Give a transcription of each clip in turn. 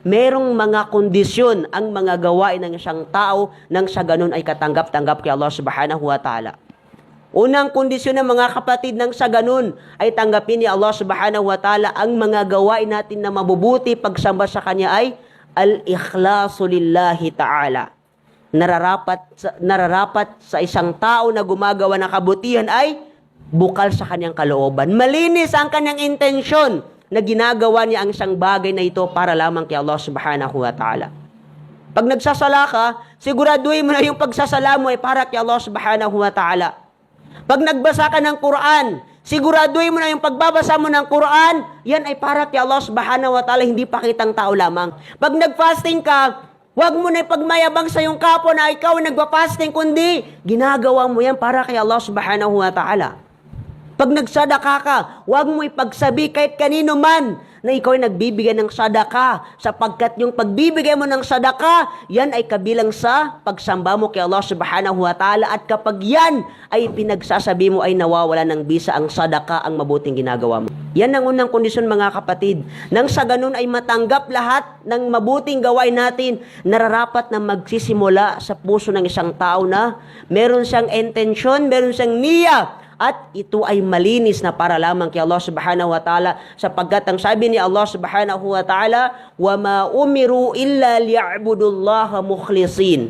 merong mga kondisyon ang mga gawain ng isang tao nang sa ganun ay katanggap-tanggap kay Allah subhanahu wa ta'ala. Unang kondisyon ng mga kapatid nang sa ganun ay tanggapin ni Allah subhanahu wa ta'ala ang mga gawain natin na mabubuti pagsamba sa Kanya ay al-ikhlasu lillahi ta'ala. Nararapat sa isang tao na gumagawa ng kabutihan ay bukal sa kanyang kalooban. Malinis ang kanyang intensyon na ginagawa niya ang isang bagay na ito para lamang kay Allah subhanahu wa ta'ala. Pag nagsasala ka, siguraduhin mo na yung pagsasala mo ay para kay Allah subhanahu wa ta'ala. Pag nagbasa ka ng Quran, siguraduhin mo na yung pagbabasa mo ng Quran, yan ay para kay Allah subhanahu wa ta'ala, hindi pakitang tao lamang. Pag nag-fasting ka, huwag mo na ipagmayabang sa iyong kapwa na ikaw nagpa-fasting, kundi ginagawa mo yan para kay Allah subhanahu wa ta'ala. Pag nagsadaka ka, huwag mo ipagsabi kahit kanino man na ikaw ay nagbibigay ng sadaka, sapagkat yung pagbibigay mo ng sadaka, yan ay kabilang sa pagsamba mo kay Allah subhanahu wa ta'ala, at kapag yan ay pinagsasabi mo ay nawawala ng bisa ang sadaka, ang mabuting ginagawa mo. Yan ang unang kondisyon mga kapatid. Nang sa ganun ay matanggap lahat ng mabuting gawain natin, nararapat na magsisimula sa puso ng isang tao na meron siyang intensyon, meron siyang niya, at ito ay malinis na para lamang kay Allah subhanahu wa ta'ala, sapagkat ang sabi ni Allah subhanahu wa ta'ala, وَمَا أُمِرُوا إِلَّا لِيَعْبُدُوا اللَّهَ مُخْلِصِينَ.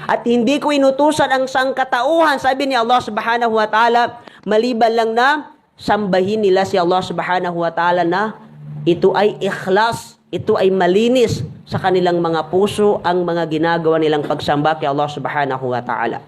At hindi ko inutusan ang sangkatauhan, sabi ni Allah subhanahu wa ta'ala, maliban lang na sambahin nila si Allah subhanahu wa ta'ala na ito ay ikhlas, ito ay malinis sa kanilang mga puso ang mga ginagawa nilang pagsamba kay Allah subhanahu wa ta'ala.